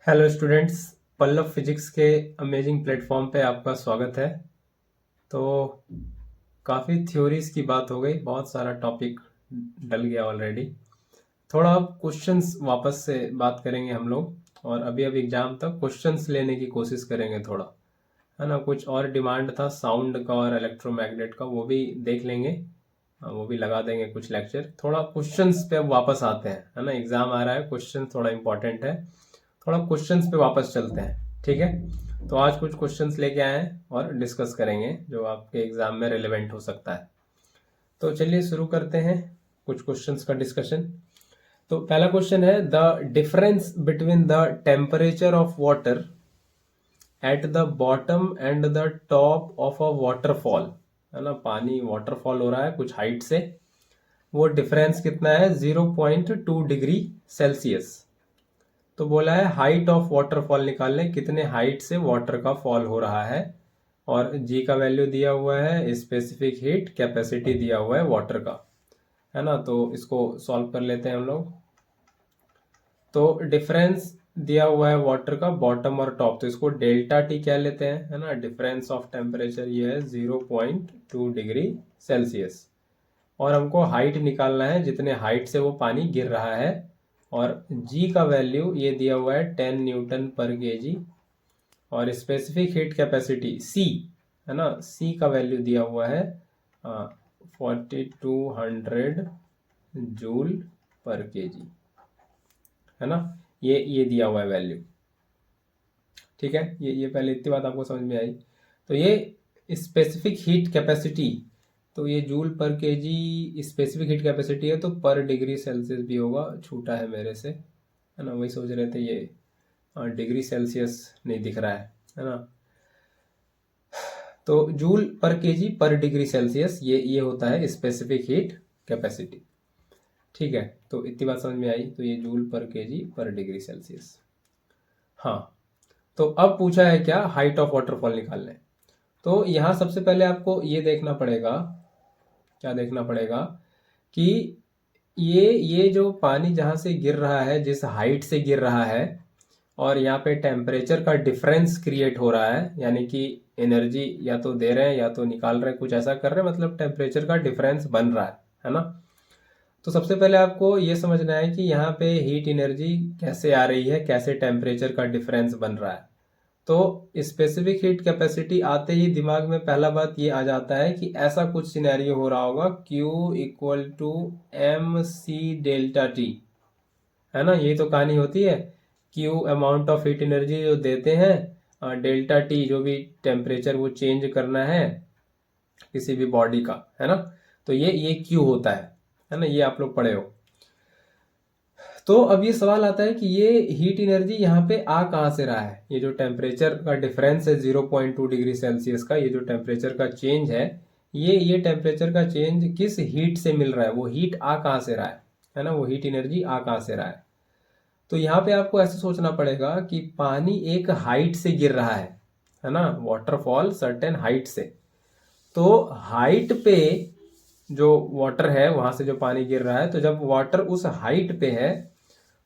Hello students, Pallav physics के amazing platform पे आपका स्वागत है। तो काफ़ी थ्योरीज की बात हो गई, बहुत सारा टॉपिक डल गया ऑलरेडी। थोड़ा अब क्वेश्चंस वापस से बात करेंगे हम लोग, और अभी अभी एग्जाम तक क्वेश्चंस लेने की कोशिश करेंगे थोड़ा, है ना। कुछ और डिमांड था साउंड का और इलेक्ट्रोमैग्नेट का, वो भी देख लेंगे। वो भी लगा देंगे कुछ लेक्चर। थोड़ा क्वेश्चंस पे अब वापस आते हैं, है ना। एग्जाम आ रहा है, क्वेश्चन थोड़ा इंपॉर्टेंट है। थोड़ा क्वेश्चंस पे वापस चलते हैं, ठीक है। तो आज कुछ क्वेश्चंस लेके आए हैं और डिस्कस करेंगे जो आपके एग्जाम में रिलेवेंट हो सकता है। तो चलिए शुरू करते हैं कुछ क्वेश्चंस का डिस्कशन। तो पहला क्वेश्चन है, the difference between the temperature of water at the bottom and the top of a waterfall, है ना। पानी वाटरफॉल हो रहा है कुछ हाइट से, वो डिफरेंस कितना है? 0.2 डिग्री सेल्सियस। तो बोला है हाइट ऑफ वाटरफॉल निकाल लें, कितने हाइट से वाटर का फॉल हो रहा है। और जी का वैल्यू दिया हुआ है, स्पेसिफिक हीट कैपेसिटी दिया हुआ है वाटर का, है ना। तो इसको सॉल्व कर लेते हैं हम लोग। तो डिफरेंस दिया हुआ है वाटर का बॉटम और टॉप, तो इसको डेल्टा टी क्या लेते हैं, है ना। डिफरेंस ऑफ टेम्परेचर ये है 0.2 डिग्री सेल्सियस। और हमको हाइट निकालना है, जितने हाइट से वो पानी गिर रहा है। और जी का वैल्यू ये दिया हुआ है 10 न्यूटन पर केजी। और स्पेसिफिक हीट कैपेसिटी सी, है ना, सी का वैल्यू दिया हुआ है 4200 जूल पर केजी, है ना। ये दिया हुआ है वैल्यू, ठीक है। ये पहले इतनी बात आपको समझ में आई। तो ये स्पेसिफिक हीट कैपेसिटी, तो ये जूल पर केजी स्पेसिफिक हीट कैपेसिटी है, तो पर डिग्री सेल्सियस भी होगा, छूटा है मेरे से, है ना। वही सोच रहे थे, ये डिग्री सेल्सियस नहीं दिख रहा है ना। तो जूल पर केजी पर डिग्री सेल्सियस, ये होता है स्पेसिफिक हीट कैपेसिटी, ठीक है। तो इतनी बात समझ में आई। तो ये जूल पर केजी पर डिग्री सेल्सियस। हाँ, तो अब पूछा है क्या, हाइट ऑफ वाटरफॉल निकालना है। तो यहाँ सबसे पहले आपको ये देखना पड़ेगा, क्या देखना पड़ेगा कि ये जो पानी जहाँ से गिर रहा है, जिस हाइट से गिर रहा है, और यहाँ पे टेम्परेचर का डिफरेंस क्रिएट हो रहा है, यानी कि एनर्जी या तो दे रहे हैं या तो निकाल रहे हैं, कुछ ऐसा कर रहे हैं, मतलब टेम्परेचर का डिफरेंस बन रहा है ना। तो सबसे पहले आपको ये समझना है कि यहाँ पे हीट एनर्जी कैसे आ रही है, कैसे टेम्परेचर का डिफरेंस बन रहा है। तो स्पेसिफिक हीट कैपेसिटी आते ही दिमाग में पहला बात ये आ जाता है कि ऐसा कुछ सिनेरियो हो रहा होगा, Q equal to M C delta T, है ना। यही तो कहानी होती है। Q amount of heat energy जो देते हैं, डेल्टा टी जो भी टेम्परेचर वो चेंज करना है किसी भी बॉडी का, है ना। तो ये Q होता है ना। ये आप लोग पढ़े हो। तो अब ये सवाल आता है कि ये हीट एनर्जी यहाँ पे आ कहाँ से रहा है। ये जो टेम्परेचर का डिफरेंस है 0.2 डिग्री सेल्सियस का, ये जो टेम्परेचर का चेंज है, ये टेम्परेचर का चेंज किस हीट से मिल रहा है, वो हीट आ कहाँ से रहा है ना। वो हीट एनर्जी आ कहाँ से रहा है। तो यहाँ पे आपको ऐसे सोचना पड़ेगा कि पानी एक हाइट से गिर रहा है ना। वाटरफॉल सर्टेन हाइट से, तो हाइट पे जो वाटर है वहां से जो पानी गिर रहा है, तो जब वाटर उस हाइट पे है,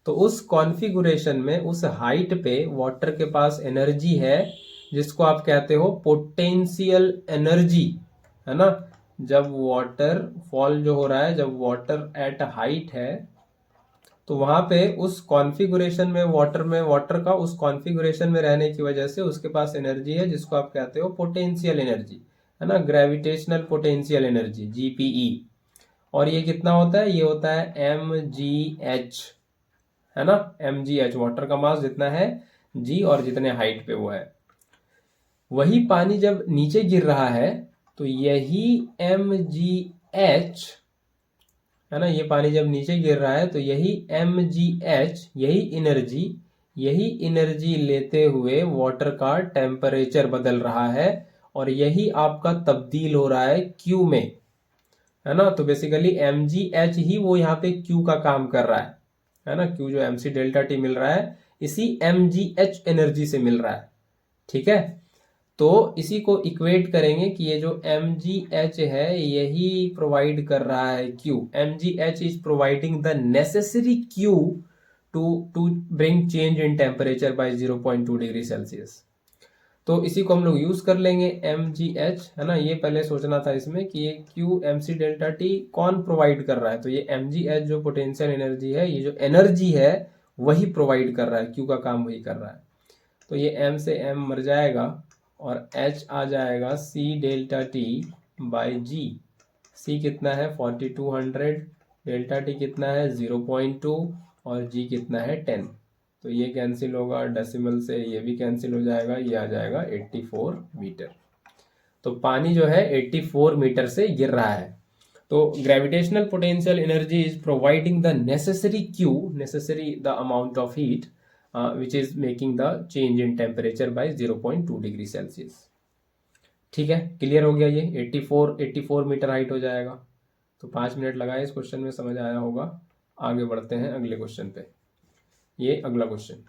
तो उस कॉन्फ़िगरेशन में उस हाइट पे वाटर के पास एनर्जी है, जिसको आप कहते हो पोटेंशियल एनर्जी, है ना। जब वाटर फॉल जो हो रहा है, जब वाटर एट हाइट है, तो वहां पे उस कॉन्फ़िगरेशन में वाटर का उस कॉन्फ़िगरेशन में रहने की वजह से उसके पास एनर्जी है, जिसको आप कहते हो पोटेंशियल एनर्जी, है ना। Gravitational potential energy, GPE. और ये कितना होता है? ये होता है mgh, है ना। mgh, वाटर का मास जितना है g, और जितने हाइट पे वो है। वही पानी जब नीचे गिर रहा है, तो यही mgh, है ना, ये पानी जब नीचे गिर रहा है, तो यही mgh, यही एनर्जी लेते हुए वाटर का टेम्परेचर बदल रहा है, और यही आपका तब्दील हो रहा है Q में, है ना। तो बेसिकली mgh ही वो यहाँ पे Q का काम कर रहा है ना। Q जो mc डेल्टा टी मिल रहा है, इसी mgh एनर्जी से मिल रहा है, ठीक है। तो इसी को इक्वेट करेंगे कि ये जो mgh है यही प्रोवाइड कर रहा है Q। mgh is providing the necessary Q to bring change in temperature by 0.2 degree Celsius. तो इसी को हम लोग यूज कर लेंगे mgh, है ना। ये पहले सोचना था इसमें कि ये q mc डेल्टा t कौन प्रोवाइड कर रहा है, तो ये mgh जो पोटेंशियल एनर्जी है, ये जो एनर्जी है वही प्रोवाइड कर रहा है, q का काम वही कर रहा है। तो ये m से m मर जाएगा और h आ जाएगा c delta t by g। c कितना है 4200, डेल्टा t कितना है 0.2 और g कितना है 10। तो ये कैंसिल होगा डेसिमल से, ये भी कैंसिल हो जाएगा, ये आ जाएगा 84 मीटर। तो पानी जो है 84 मीटर से गिर रहा है। तो gravitational potential energy is providing the necessary Q, necessary the amount of heat which is making the change in temperature by 0.2 degree Celsius. ठीक है, क्लियर हो गया। ये 84 मीटर हाइट हो जाएगा। तो 5 मिनट लगाए इस क्वेश्चन में, समझ आया होगा। आगे बढ़ते हैं अगले क्वेश्चन पे। ये अगला question,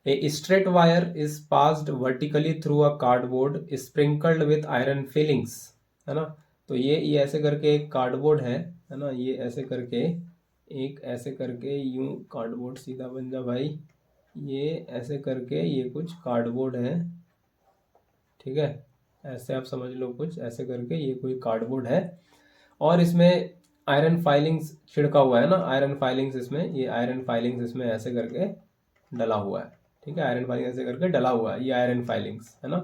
a straight wire is passed vertically through a cardboard sprinkled with iron filings, है ना। तो ये ऐसे करके एक कार्डबोर्ड है ना, ये ऐसे करके एक ऐसे करके यूं कार्डबोर्ड सीधा बन जा भाई, ये ऐसे करके ये कुछ कार्डबोर्ड है, ठीक है। ऐसे आप समझ लो, कुछ ऐसे करके ये कोई कार्डबोर्ड है और इसमें आयरन फाइलिंग्स छिड़का हुआ है ना, आयरन फाइलिंग्स इसमें, ये आयरन फाइलिंग्स इसमें ऐसे करके डला हुआ है, ठीक है। आयरन फाइलिंग ऐसे करके डला हुआ है, ये आयरन फाइलिंग्स है ना,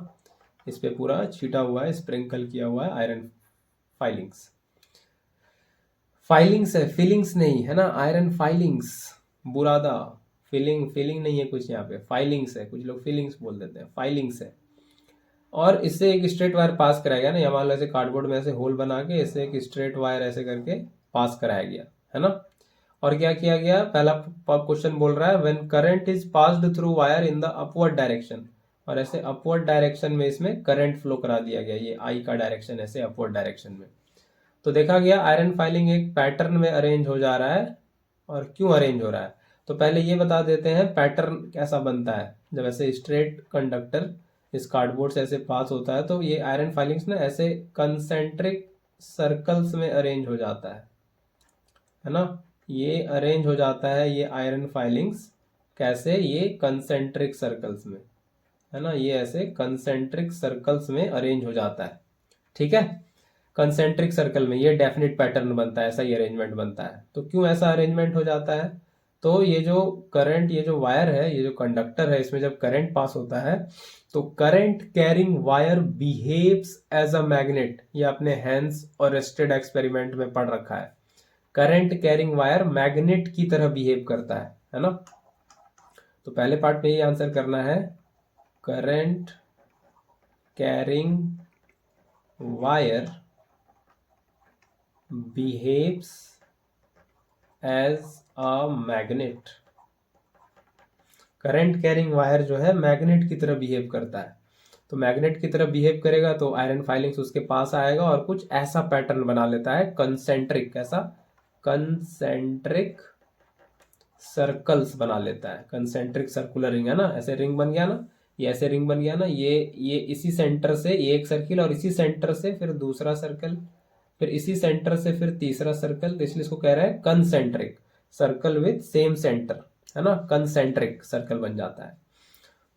इस पे पूरा छीटा हुआ है, स्प्रिंकल किया हुआ है आयरन फाइलिंग्स। फाइलिंग्स है, फीलिंग्स नहीं है ना, आयरन फाइलिंग्स, बुरादा। फीलिंग नहीं है कुछ यहाँ पे, फाइलिंग्स है, कुछ लोग फीलिंग्स बोल देते हैं, फाइलिंग्स है। और इससे एक स्ट्रेट वायर पास कराया गया ना, यहाँ मान लो ऐसे कार्डबोर्ड में ऐसे होल बना के इससे एक स्ट्रेट वायर ऐसे करके पास कराया गया, है ना। और क्या किया गया, पहला क्वेश्चन बोल रहा है when current is passed through wire in the upward direction, और ऐसे अपवर्ड डायरेक्शन में इसमें करंट फ्लो करा दिया गया, ये आई का डायरेक्शन ऐसे अपवर्ड डायरेक्शन में। तो देखा गया आयरन फाइलिंग एक पैटर्न में अरेंज हो जा रहा है। और क्यों अरेंज हो रहा है, तो पहले ये बता देते हैं पैटर्न कैसा बनता है। जब ऐसे स्ट्रेट कंडक्टर इस कार्डबोर्ड से ऐसे पास होता है तो ये आयरन फाइलिंग्स ना ऐसे कंसेंट्रिक सर्कल्स में अरेंज हो जाता है ना। ये अरेंज हो जाता है ये आयरन फाइलिंग्स कैसे, ये कंसेंट्रिक सर्कल्स में, है ना। ये ऐसे कंसेंट्रिक सर्कल्स में अरेंज हो जाता है, ठीक है। कंसेंट्रिक सर्कल में ये डेफिनेट पैटर्न बनता है, ऐसा ही अरेंजमेंट बनता है। तो क्यों ऐसा अरेंजमेंट हो जाता है, तो ये जो करंट, ये जो वायर है, ये जो कंडक्टर है, इसमें जब करंट पास होता है तो current carrying wire behaves as a magnet. ये अपने हैंस और रेस्टेड एक्सपेरिमेंट में पढ़ रखा है। करंट कैरिंग वायर मैग्नेट की तरह बिहेव करता है ना। तो पहले पार्ट में ये आंसर करना है, current carrying wire behaves as a magnet. Current carrying wire जो है मैग्नेट की तरह बिहेव करता है। तो मैग्नेट की तरह बिहेव करेगा तो आयरन फाइलिंग्स उसके पास आएगा और कुछ ऐसा पैटर्न बना लेता है, कंसेंट्रिक, कैसा, कंसेंट्रिक सर्कल्स बना लेता है। कंसेंट्रिक सर्कुलर रिंग है ना, ऐसे रिंग बन गया ना, ये ऐसे रिंग बन गया ना, ये इसी सेंटर से एक सर्किल और इसी सेंटर से फिर दूसरा सर्कल, फिर इसी सेंटर से फिर तीसरा सर्कल, तो इसलिए इसको कह रहा है concentric circle with same centre, है ना, कंसेंट्रिक सर्कल बन जाता है।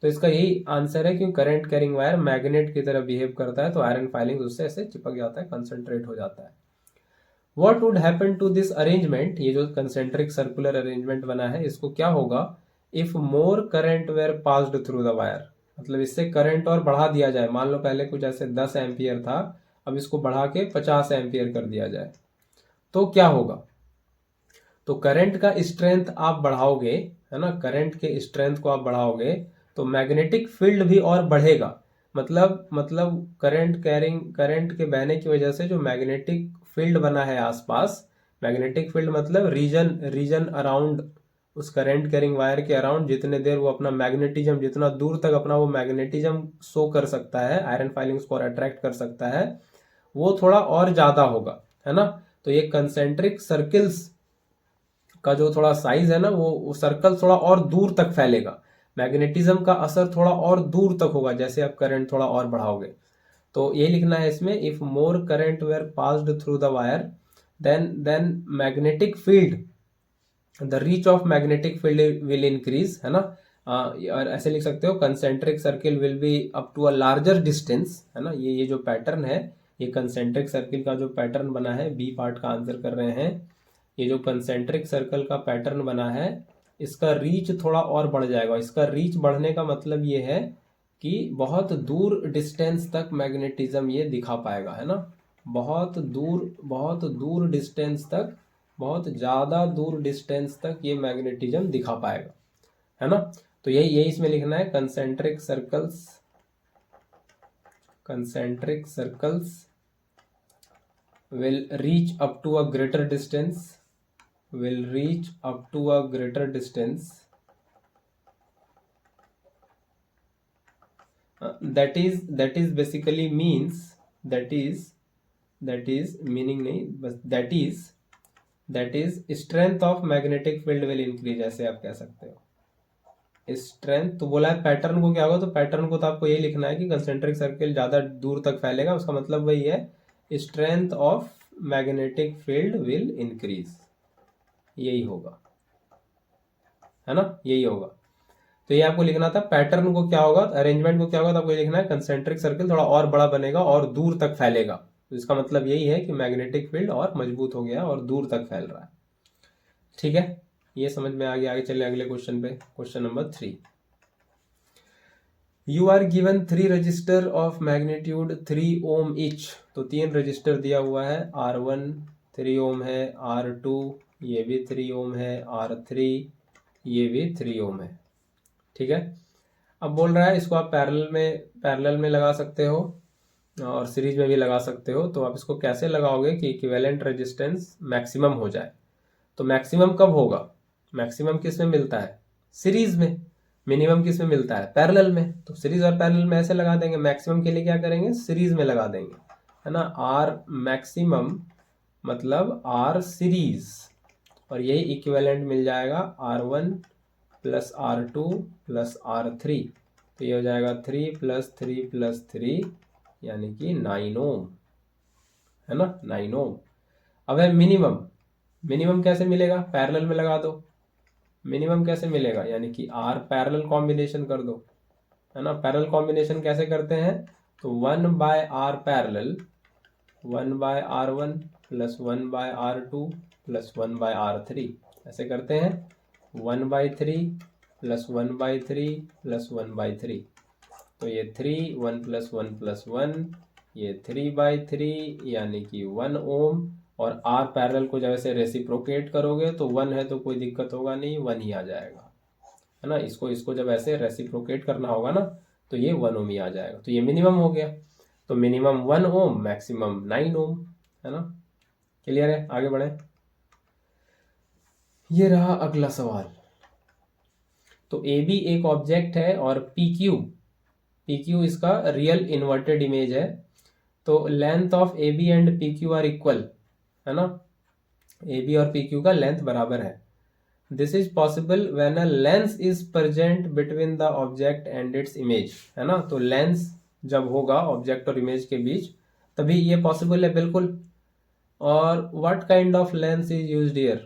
तो इसका यही आंसर है, क्योंकि करंट कैरिंग वायर मैग्नेट की तरह बिहेव करता है तो आयरन फाइलिंग उससे ऐसे चिपक जाता है, कंसंट्रेट हो जाता है। What would happen to this arrangement, ये जो कंसेंट्रिक सर्कुलर अरेंजमेंट बना है, इसको क्या होगा, if more current were passed through the wire, मतलब इससे करंट और बढ़ा दिया जाए। मान लो पहले कुछ ऐसे 10 एम्पियर था, अब इसको बढ़ा के 50 एम्पियर कर दिया जाए, तो क्या होगा, तो करंट का स्ट्रेंथ आप बढ़ाओगे, है ना, करंट के स्ट्रेंथ को आप बढ़ाओगे तो मैग्नेटिक फील्ड भी और बढ़ेगा। मतलब करंट के बहने की वजह से जो मैग्नेटिक फील्ड बना है आसपास, मैग्नेटिक फील्ड मतलब रीजन अराउंड उस करंट कैरिंग वायर के अराउंड, जितने देर वो अपना मैग्नेटिज्म, जितना दूर तक अपना वो मैग्नेटिज्म शो कर सकता है, आयरन फाइलिंग्स को अट्रैक्ट कर सकता है, वो थोड़ा और ज्यादा होगा, है ना। तो ये कंसेंट्रिक सर्किल्स का जो थोड़ा साइज है ना, वो सर्कल थोड़ा और दूर तक फैलेगा, मैग्नेटिज्म का असर थोड़ा और दूर तक होगा जैसे आप करंट थोड़ा और बढ़ाओगे। तो ये लिखना है इसमें, if more current were passed through the wire then magnetic field the reach of magnetic field will increase, है ना। और ऐसे लिख सकते हो concentric circle will be up to a larger distance, है ना। ये जो पैटर्न है, ये कंसेंट्रिक सर्किल का जो पैटर्न बना है, बी पार्ट का आंसर कर रहे हैं। ये जो कंसेंट्रिक सर्कल का पैटर्न बना है, इसका रीच थोड़ा और बढ़ जाएगा। इसका रीच बढ़ने का मतलब ये है कि बहुत दूर डिस्टेंस तक मैग्नेटिज्म ये दिखा पाएगा, है ना। बहुत दूर डिस्टेंस तक, बहुत ज़्यादा दूर डिस्टेंस तक ये मैग्नेटिज्म दिखा पाएगा, है ना। तो यही इसमें लिखना है, concentric circles will reach up to a greater distance, that is basically means, that is meaning नहीं, बस that is strength of magnetic field will increase, ऐसे आप कह सकते हो। स्ट्रेंथ तो बोला है, पैटर्न को क्या होगा, तो पैटर्न को तो आपको यही लिखना है कि कंसेंट्रिक सर्किल ज़्यादा दूर तक फैलेगा, उसका मतलब वही है, strength of magnetic field will increase, यही होगा, है ना, यही होगा। तो ये आपको लिखना था, पैटर्न को क्या होगा, अरेंजमेंट को क्या होगा, तो आपको ये लिखना है कंसेंट्रिक सर्किल थोड़ा और बड़ा बनेगा और दूर तक फैलेगा। तो इसका मतलब यही है कि मैग्नेटिक फील्ड और मजबूत हो गया और दूर तक फैल रहा है। ठीक है, ये समझ में आ गया। आगे चले अगले क्वेश्चन पे, question number 3। You are given 3 resistor of magnitude 3 ohm each. तो 3 रजिस्टर दिया हुआ है, R1 3 ओम है, R2 ये भी 3 ओम है, R3 ये भी 3 ओम है। ठीक है, अब बोल रहा है इसको आप पैरेलल में लगा सकते हो और सीरीज में भी लगा सकते हो। तो आप इसको कैसे लगाओगे कि इक्विवेलेंट रेजिस्टेंस मैक्सिमम हो जाए। तो मैक्सिमम कब होगा, मैक्सिमम किस में मिलता है, सीरीज में। मिनिमम किस में मिलता है, पैरेलल में। तो सीरीज और पैरेलल में ऐसे लगा देंगे, मैक्सिमम के लिए क्या करेंगे, सीरीज में लगा देंगे, है ना। आर मैक्सिमम मतलब आर सीरीज, और यही इक्विवेलेंट मिल जाएगा R1 plus R2 plus R3। तो ये हो जाएगा 3 प्लस 3 प्लस 3 यानी कि 9 ओम, है ना, 9 ओम। अब है मिनिमम कैसे मिलेगा, पैरेलल में लगा दो। मिनिमम कैसे मिलेगा, यानी कि R पैरेलल कॉम्बिनेशन कर दो, है ना। पैरेलल कॉम्बिनेशन कैसे करते हैं, तो 1/R parallel 1/R1 plus 1/R2 plus 1/R3 ऐसे करते हैं। 1/3 प्लस 1/3 प्लस 1/3, तो ये 3 1 प्लस 1 प्लस 1, ये 3/3 यानी कि 1 ओम। और R पैरेलल को जब ऐसे रेसिप्रोकेट करोगे तो 1 है तो कोई दिक्कत होगा नहीं, 1 ही आ जाएगा, है ना। इसको जब ऐसे रेसिप्रोकेट करना होगा ना, तो ये 1 ओम ही आ जाएगा। तो ये मिनिमम हो गया, तो मिनिमम 1 ओम, मैक्सिमम 9 ओम, है ना। क्लियर है, आगे बढ़े। ये रहा अगला सवाल। तो AB एक ऑब्जेक्ट है और PQ इसका रियल इन्वर्टेड इमेज है। तो length of AB and PQ are equal, है ना। AB और PQ का लेंथ बराबर है। This is possible when a lens is present between the object and its image, है ना। तो लेंस जब होगा ऑब्जेक्ट और इमेज के बीच, तभी ये पॉसिबल है, बिल्कुल। और what kind of lens is used here,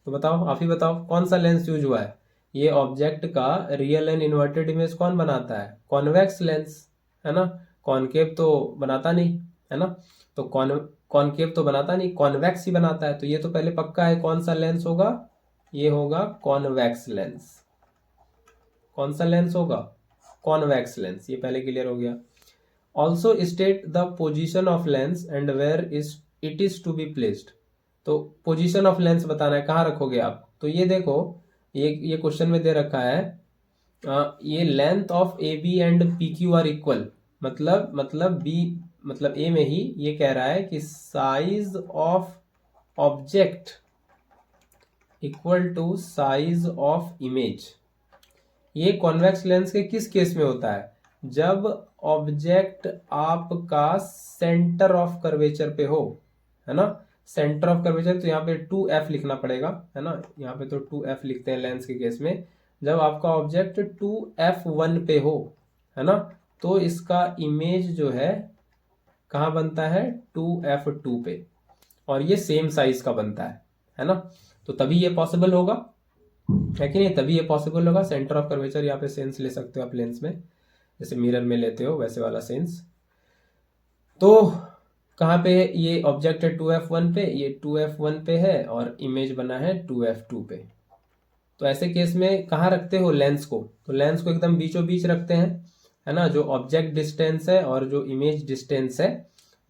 तो बताओ, आप ही बताओ कौन सा लेंस यूज हुआ है। ये ऑब्जेक्ट का रियल एंड इन्वर्टेड इमेज कौन बनाता है, कॉन्वेक्स लेंस, है ना। कॉनकेव तो बनाता नहीं, है ना। तो कॉनकेव तो बनाता नहीं, कॉन्वेक्स ही बनाता है। तो ये तो पहले पक्का है, कौन सा लेंस होगा, ये होगा कॉन्वेक्स लेंस। कौन सा लेंस होगा, कॉन्वेक्स लेंस, ये पहले क्लियर हो गया। Also state the position of lens and where it is to be placed. तो पोजीशन ऑफ लेंस बताना है, कहाँ रखोगे आप। तो ये देखो, ये क्वेश्चन में दे रखा है, ये length of AB and PQ are equal, मतलब ए में ही ये कह रहा है कि size of object equal to size of image. ये कॉन्वेक्स लेंस के किस केस में होता है, जब ऑब्जेक्ट आपका सेंटर ऑफ कर्वेचर पे हो, है ना। सेंटर ऑफ कर्वेचर, तो यहाँ पे 2F लिखना पड़ेगा, है ना। यहाँ पे तो 2F लिखते हैं लेंस के केस में। जब आपका ऑब्जेक्ट 2F1 पे हो, है ना, तो इसका इमेज जो है कहाँ बनता है, 2F2 पे, और ये सेम साइज का बनता है ना। तो तभी ये पॉसिबल होगा, है कि नहीं, तभी ये पॉसिबल होगा। सेंटर ऑफ कर्वेचर यहाँ पे सेंस ले सकते हो आप लेंस में, जैसे मिरर में लेते हो वैसे वाला सेंस। तो कहाँ पे ये ऑब्जेक्ट है 2f1 पे, ये 2f1 पे है और इमेज बना है 2f2 पे। तो ऐसे केस में कहाँ रखते हो लेंस को, तो लेंस को एकदम बीचों बीच रखते हैं, है ना। जो ऑब्जेक्ट डिस्टेंस है और जो इमेज डिस्टेंस है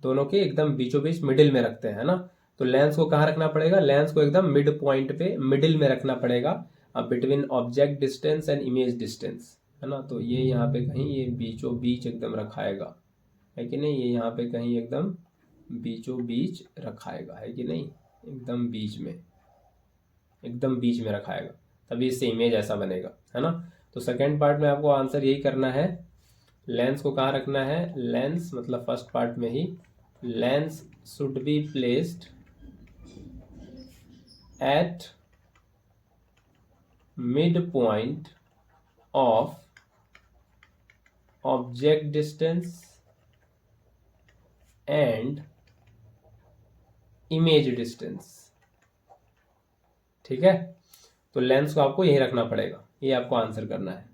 दोनों के एकदम बीचों बीच मिडिल में रखते हैं, है ना। तो लेंस को कहाँ रखना पड़ेगा, लेंस को एकदम मिड पॉइंट पे मिडिल में रखना पड़ेगा, अब between object distance and image distance, है ना। तो ये यहाँ पे कहीं ये बीचों बीच एकदम रखाएगा, है कि नहीं, ये यहाँ पे कहीं एकदम बीचों बीच रखाएगा, है कि नहीं, एकदम बीच में, एकदम बीच में रखाएगा, तभी इससे इमेज ऐसा बनेगा, है ना। तो सेकेंड पार्ट में आपको आंसर यही करना है, लेंस को कहाँ रखना है, लेंस मतलब फर्स्ट पार्ट में ही, lens should be placed at mid point of object distance and image distance, ठीक है। तो लेंस को आपको यही रखना पड़ेगा, ये आपको आंसर करना है।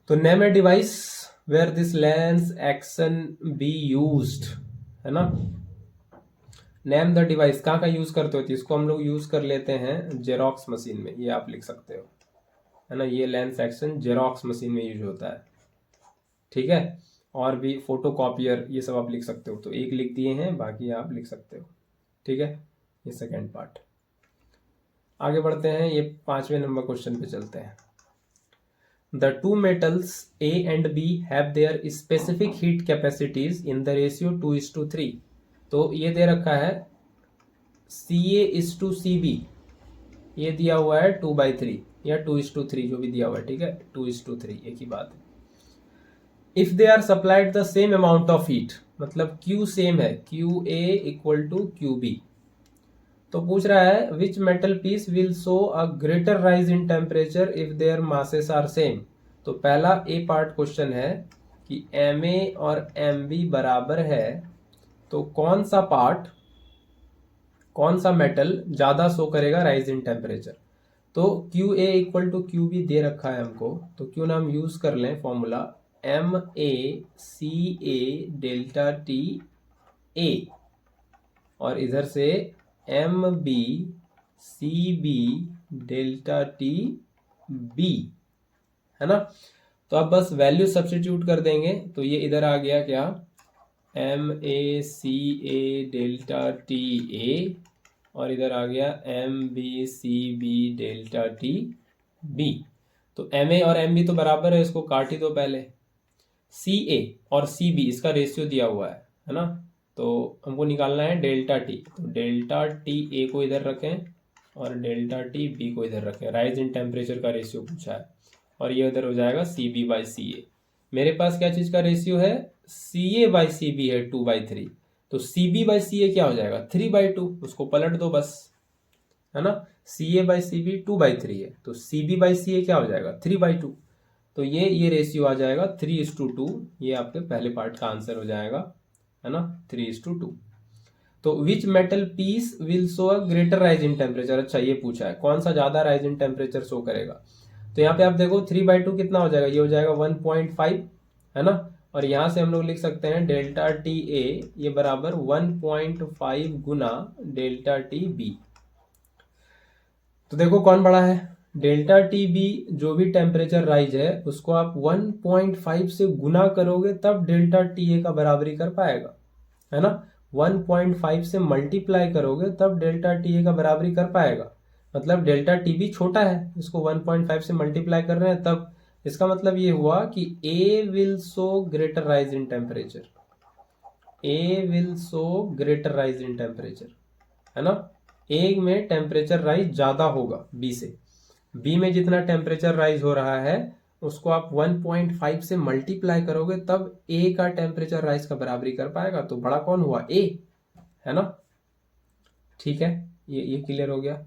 तो name a device where this lens action be used, है ना। नेम द डिवाइस कहाँ का यूज करते हो, तो इसको हम लोग यूज कर लेते हैं जेरोक्स मशीन में, ये आप लिख सकते हो, है ना। ये लेंस एक्शन जेरोक्स मशीन में यूज होता है, ठीक है। और भी फोटो कॉपियर ये सब आप लिख सकते हो, तो एक लिख दिए हैं, बाकी आप लिख सकते हो, ठीक है। ये सेकेंड पार्ट। आगे बढ़ते हैं, ये 5वें नंबर क्वेश्चन पे चलते हैं। The two metals A and B have their specific heat capacities in the ratio 2:3। तो ये दे रखा है CA:CB, ये दिया हुआ है 2/3 या 2:3 जो भी दिया हुआ है, ठीक है, 2:3 एक ही बात है। If they are supplied the same amount of heat, मतलब Q सेम है, QA इक्वल टू QB, तो पूछ रहा है which metal piece will show a greater rise in temperature if their masses are same. तो पहला ए पार्ट क्वेश्चन है कि Ma और Mb बराबर है, तो कौन सा पार्ट, कौन सा मेटल ज्यादा शो करेगा राइज इन टेम्परेचर। तो QA इक्वल टू QB दे रखा है हमको, तो क्यों ना हम यूज कर लें formula MaCA delta T A, और इधर से MbCB डेल्टा टी B, है ना। तो अब बस वैल्यू सब्स्टिट्यूट कर देंगे, तो ये इधर आ गया क्या, MaCA डेल्टा टी A, और इधर आ गया MbCB डेल्टा टी B। तो Ma और Mb तो बराबर है, इसको काट ही दो पहले। Ca और Cb इसका रेशियो दिया हुआ है ना। तो हमको निकालना है डेल्टा टी, तो डेल्टा टी ए को इधर रखें और डेल्टा टी बी को इधर रखें, राइज इन टेम्परेचर का रेशियो पूछा है, और ये उधर हो जाएगा CB/CA। मेरे पास क्या चीज़ का रेशियो है, CA/CB है 2/3, तो CB/CA क्या हो जाएगा 3/2, उसको पलट दो बस, है ना। CA/CB 2/3 है, तो CB/CA क्या हो जाएगा 3/2, तो ये रेशियो आ जाएगा 3:2, ये आपके पहले पार्ट का आंसर हो जाएगा, है ना, 3:2। तो which metal piece will show a greater rise in temperature, अच्छा ये पूछा है कौन सा ज्यादा राइज इन टेम्परेचर शो करेगा। तो यहाँ पे आप देखो 3/2 कितना हो जाएगा, ये हो जाएगा 1.5, है ना। और यहाँ से हम लोग लिख सकते हैं डेल्टा टी ए ये बराबर 1.5 गुना डेल्टा टी बी। तो देखो कौन बड़ा है, डेल्टा टी बी जो भी टेम्परेचर राइज है उसको आप 1.5 से गुना करोगे तब डेल्टा टी ए का बराबरी कर पाएगा, है ना। 1.5 से मल्टीप्लाई करोगे तब डेल्टा टी ए का बराबरी कर पाएगा, मतलब डेल्टा टी बी छोटा है, इसको 1.5 से मल्टीप्लाई कर रहे हैं, तब इसका मतलब ये हुआ कि A will show greater rise in temperature, A will show greater rise in temperature, है ना। ए में टेम्परेचर राइज ज्यादा होगा बी से, बी में जितना टेम्परेचर राइज हो रहा है उसको आप 1.5 से मल्टीप्लाई करोगे तब ए का टेम्परेचर राइज का बराबरी कर पाएगा, तो बड़ा कौन हुआ ए, है ना। ठीक है, ये क्लियर हो गया।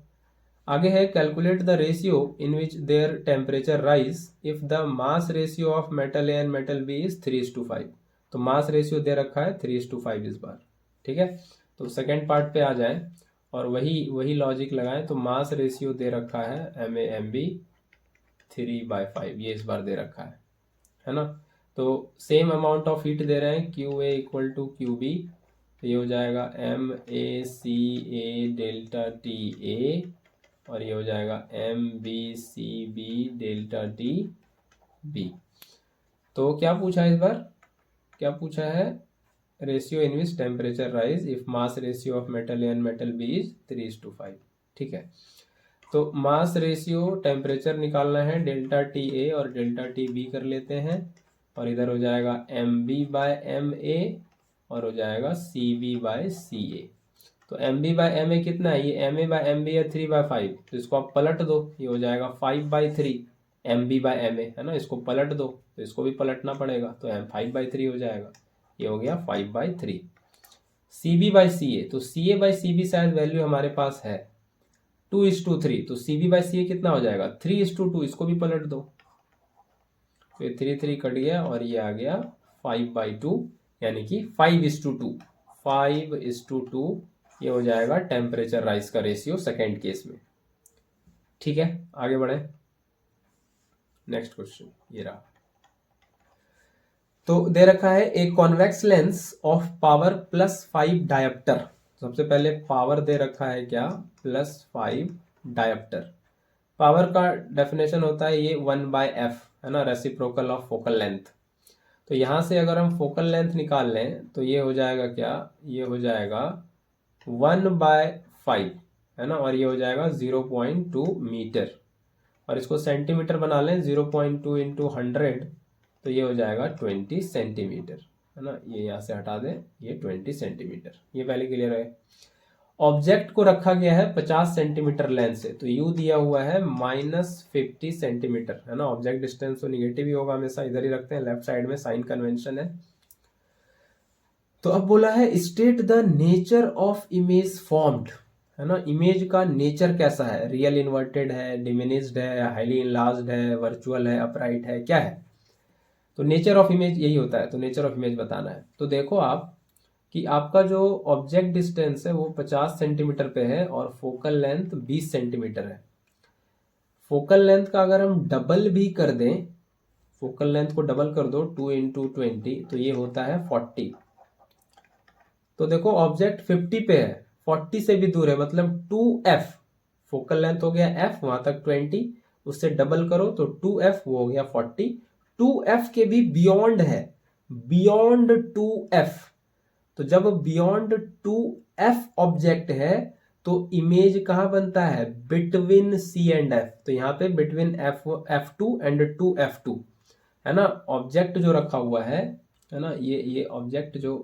आगे है calculate the ratio in which their temperature rise if the mass ratio of metal A and metal B is 3:5। तो मास रेशियो दे रखा है 3:5 इस बार, ठीक है। तो सेकेंड पार्ट पे आ जाए, और वही वही लॉजिक लगाएं तो मास रेशियो दे रखा है MAMB 3/5, ये इस बार दे रखा है ना। तो सेम अमाउंट ऑफ हीट दे रहे हैं QA इक्वल टू QB, तो ये हो जाएगा MACA डेल्टा TA और ये हो जाएगा MBCB डेल्टा TB। तो क्या पूछा है इस बार, क्या पूछा है, ratio in which temperature rise if mass ratio of metal A and metal B is 3:5। ठीक है, तो मास रेशियो टेम्परेचर निकालना है, डेल्टा TA और डेल्टा TB कर लेते हैं और इधर हो जाएगा MB/MA और हो जाएगा CB/CA। तो MB/MA कितना है, ये MA/MB है 3/5, तो इसको आप पलट दो, ये हो जाएगा 5/3 MB/MA है ना, इसको पलट दो तो इसको भी पलटना पड़ेगा, तो 5/3 हो जाएगा, ये हो गया 5/3। CB/CA, तो CA/CB शायद वैल्यू हमारे पास है 2:3, तो CB/CA कितना हो जाएगा 3:2, इसको भी पलट दो, फिर 3 कट गया और ये आ गया 5/2, यानी कि 5:2, 5:2 ये हो जाएगा टेम्परेचर राइज का रेशियो सेकेंड केस में। ठीक है, आगे बढ़े, नेक्स्ट क्वेश्चन ये रहा। तो दे रखा है a convex lens of power +5 dioptre. सबसे पहले पावर दे रखा है क्या, +5 डायोप्टर। पावर का डेफिनेशन होता है ये 1/f है ना, रेसिप्रोकल ऑफ फोकल लेंथ। तो यहाँ से अगर हम फोकल लेंथ निकाल लें तो ये हो जाएगा क्या, ये हो जाएगा 1/5 है ना, और ये हो जाएगा 0.2 मीटर, और इसको सेंटीमीटर बना लें 0.2 × 100, तो ये हो जाएगा 20 सेंटीमीटर है ना, ये यहाँ से हटा दें, ये 20 सेंटीमीटर, ये पहले क्लियर है। ऑब्जेक्ट को रखा गया है 50 सेंटीमीटर लेंथ से, तो यू दिया हुआ है -50 सेंटीमीटर है ना, ऑब्जेक्ट डिस्टेंस तो निगेटिव ही होगा, हमेशा इधर ही रखते हैं, लेफ्ट साइड में साइन कन्वेंशन है। तो अब बोला है state the nature of image formed है ना, इमेज का नेचर कैसा है, रियल इन्वर्टेड है, डिमिनिश्ड है, हाईली इनलार्ज्ड है, वर्चुअल है, अपराइट है, क्या है। तो नेचर ऑफ इमेज यही होता है, तो नेचर ऑफ इमेज बताना है। तो देखो आप कि आपका जो ऑब्जेक्ट डिस्टेंस है वो 50 सेंटीमीटर पे है और फोकल लेंथ 20 सेंटीमीटर है। फोकल लेंथ का अगर हम डबल भी कर दें, फोकल लेंथ को डबल कर दो 2 × 20, तो ये होता है 40। तो देखो ऑब्जेक्ट 50 पे है, 40 से भी दूर है, मतलब 2f, फोकल लेंथ हो गया f, वहां तक 20, उससे डबल करो तो 2f, वो हो गया 40, 2f के भी बियॉन्ड है, बियॉन्ड 2f। तो जब बियॉन्ड 2f ऑब्जेक्ट है तो इमेज कहाँ बनता है, बिटवीन C एंड F। तो यहाँ पे बिटवीन F2 एंड 2F2 है ना, ऑब्जेक्ट जो रखा हुआ है ना, ये ऑब्जेक्ट जो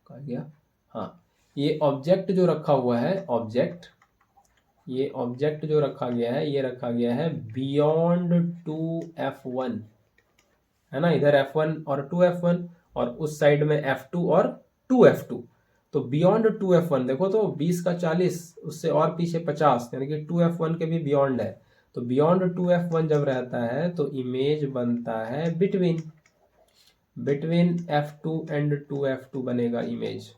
कहा गया, हाँ ये ऑब्जेक्ट जो रखा हुआ है, ऑब्जेक्ट, ये ऑब्जेक्ट जो रखा गया है, ये रखा गया है बियॉन्ड 2F1 है ना, इधर F1 और 2F1 और उस साइड में F2 और 2F2। तो बियॉन्ड 2F1 देखो, तो 20 का 40, उससे और पीछे 50, यानी कि 2F1 के भी बियॉन्ड है। तो बियॉन्ड 2F1 जब रहता है तो इमेज बनता है बिटवीन F2 एंड 2F2 बनेगा इमेज।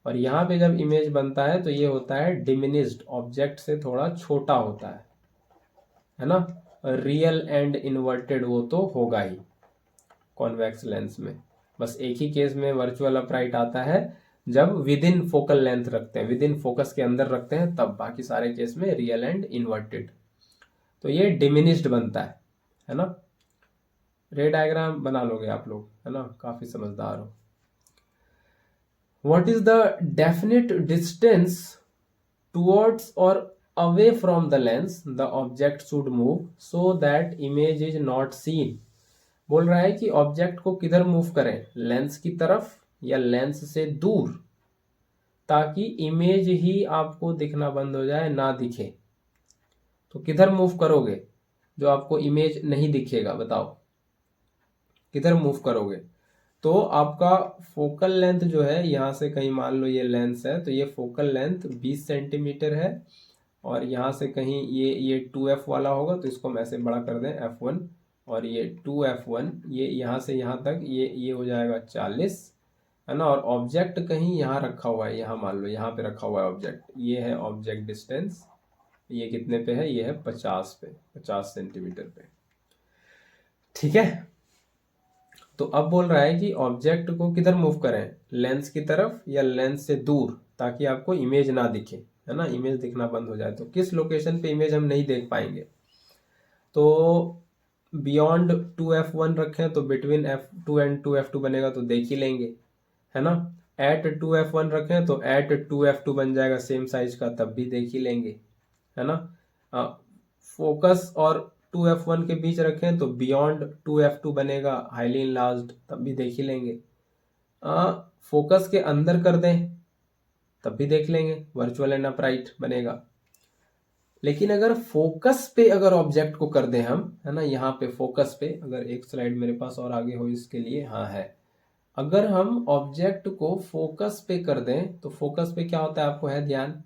और यहाँ पे जब इमेज बनता है तो ये होता है डिमिनिश्ड, ऑब्जेक्ट से थोड़ा छोटा होता है ना, रियल एंड इन्वर्टेड वो तो होगा ही कॉन्वेक्स लेंस में। बस एक ही केस में वर्चुअल अपराइट आता है जब विद इन फोकल लेंथ रखते हैं, विद इन फोकस के अंदर रखते हैं, तब बाकी सारे केस में रियल एंड इन्वर्टेड। तो ये डिमिनिश्ड बनता है ना। रे डायग्राम बना लोगे आप लोग है ना, काफी समझदार हो। What is the definite distance towards or away from the lens the object should move so that image is not seen? बोल रहा है कि ऑब्जेक्ट को किधर मूव करें, लेंस की तरफ या लेंस से दूर, ताकि इमेज ही आपको दिखना बंद हो जाए, ना दिखे। तो किधर मूव करोगे जो आपको इमेज नहीं दिखेगा, बताओ किधर मूव करोगे। तो आपका फोकल लेंथ जो है, यहाँ से कहीं मान लो ये लेंस है, तो ये फोकल लेंथ 20 सेंटीमीटर है, और यहाँ से कहीं ये 2f वाला होगा, तो इसको हम ऐसे बड़ा कर दें f1, और ये 2f1, ये यहाँ से यहाँ तक ये हो जाएगा 40 है ना, और ऑब्जेक्ट कहीं यहाँ रखा हुआ है, यहाँ मान लो यहाँ पे रखा हुआ है ऑब्जेक्ट, ये है ऑब्जेक्ट डिस्टेंस, ये कितने पे है, ये है 50 पे, 50 सेंटीमीटर पे। ठीक है, तो अब बोल रहा है कि ऑब्जेक्ट को किधर मूव करें, लेंस की तरफ या लेंस से दूर, ताकि आपको इमेज ना दिखे, है ना, इमेज दिखना बंद हो जाए। तो किस लोकेशन पे इमेज हम नहीं देख पाएंगे, तो बियॉन्ड 2f1 रखें तो बिटवीन f2 एंड 2f2 बनेगा तो देख ही लेंगे, है ना। एट 2f1 रखें तो एट 2f2 बन जाएगा सेम साइज का, तब भी देख ही लेंगे, है ना। फोकस और 2f1 के बीच रखें तो बियॉन्ड 2f2 बनेगा, हाईली इनलार्ज्ड, तब भी देख ही लेंगे। फोकस के अंदर कर दें तब भी देख लेंगे, वर्चुअल एंड अपराइट बनेगा। लेकिन अगर फोकस पे अगर ऑब्जेक्ट को कर दें हम, है ना, यहाँ पे फोकस पे, अगर एक स्लाइड मेरे पास और आगे हो इसके लिए, हाँ है, अगर हम ऑब्जेक्ट को फोकस पे कर दें तो फोकस पे क्या होता है आपको है ध्यान,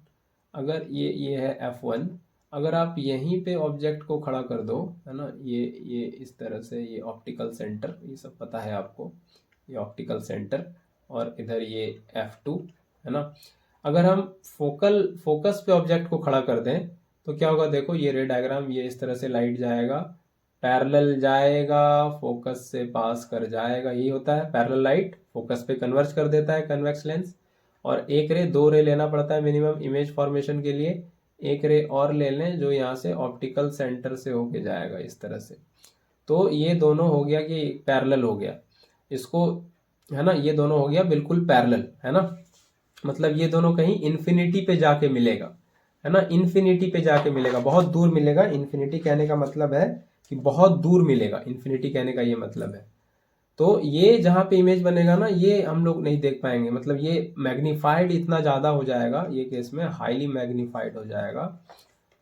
अगर ये है f1, अगर आप यहीं पे ऑब्जेक्ट को खड़ा कर दो, है ना, ये इस तरह से, ये ऑप्टिकल सेंटर, ये सब पता है आपको, ये ऑप्टिकल सेंटर, और इधर ये f2, है ना। अगर हम फोकस पे ऑब्जेक्ट को खड़ा कर दें तो क्या होगा, देखो ये रे डायग्राम, ये इस तरह से लाइट जाएगा, पैरेलल जाएगा, फोकस से पास कर जाएगा, यही होता है पैरेलल लाइट, फोकस पे कन्वर्ज कर देता है कन्वेक्स लेंस, और एक रे, दो रे लेना पड़ता है मिनिमम इमेज फॉर्मेशन के लिए, एक रे और ले लें जो यहाँ से ऑप्टिकल सेंटर से होके जाएगा इस तरह से। तो ये दोनों हो गया कि पैरेलल हो गया इसको, है ना, ये दोनों हो गया बिल्कुल पैरेलल, है ना, मतलब ये दोनों कहीं इन्फिनिटी पे जाके मिलेगा, है ना, इन्फिनिटी पे जाके मिलेगा, बहुत दूर मिलेगा। इन्फिनिटी कहने का मतलब है कि बहुत दूर मिलेगा, इन्फिनिटी कहने का ये मतलब है। तो ये जहाँ पे इमेज बनेगा ना, ये हम लोग नहीं देख पाएंगे, मतलब ये मैग्नीफाइड इतना ज़्यादा हो जाएगा, ये केस में हाईली मैग्नीफाइड हो जाएगा,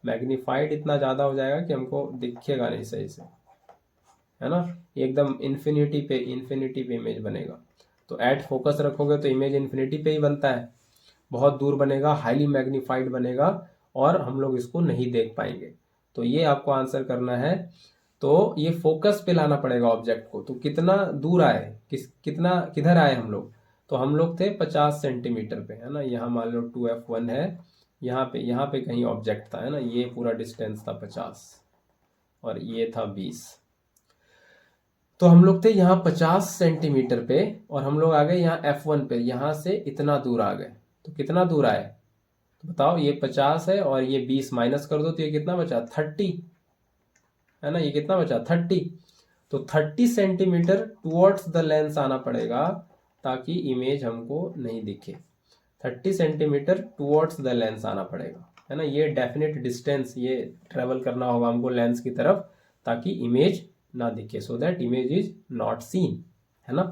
मैग्नीफाइड इतना ज़्यादा हो जाएगा कि हमको दिखेगा नहीं सही से, है ना, एकदम इन्फिनिटी पे इमेज बनेगा। तो एट फोकस रखोगे तो इमेज इन्फिनिटी पे ही बनता है, बहुत दूर बनेगा, हाईली मैग्नीफाइड बनेगा, और हम लोग इसको नहीं देख पाएंगे। तो ये आपको आंसर करना है। तो ये फोकस पे लाना पड़ेगा ऑब्जेक्ट को, तो कितना दूर आए, किधर आए हम लोग, तो हम लोग थे 50 सेंटीमीटर पे, है ना, यहाँ मान लो 2f1 है, यहाँ पे कहीं ऑब्जेक्ट था, है ना, ये पूरा डिस्टेंस था 50 और ये था 20, तो हम लोग थे यहाँ 50 सेंटीमीटर पे, और हम लोग आ गए यहाँ f1 पे, यहाँ से इतना दूर आ गए, तो कितना दूर आए, तो बताओ, ये 50 है और ये 20 माइनस कर दो तो ये कितना बचा, 30, है ना, ये कितना बचा, 30। तो 30 सेंटीमीटर टुवर्ड्स द लेंस आना पड़ेगा ताकि इमेज हमको नहीं दिखे, 30 सेंटीमीटर टुवर्ड्स द लेंस आना पड़ेगा, है ना, ये डेफिनेट डिस्टेंस ये ट्रेवल करना होगा हमको लेंस की तरफ ताकि इमेज ना दिखे, so that image is not seen, है ना।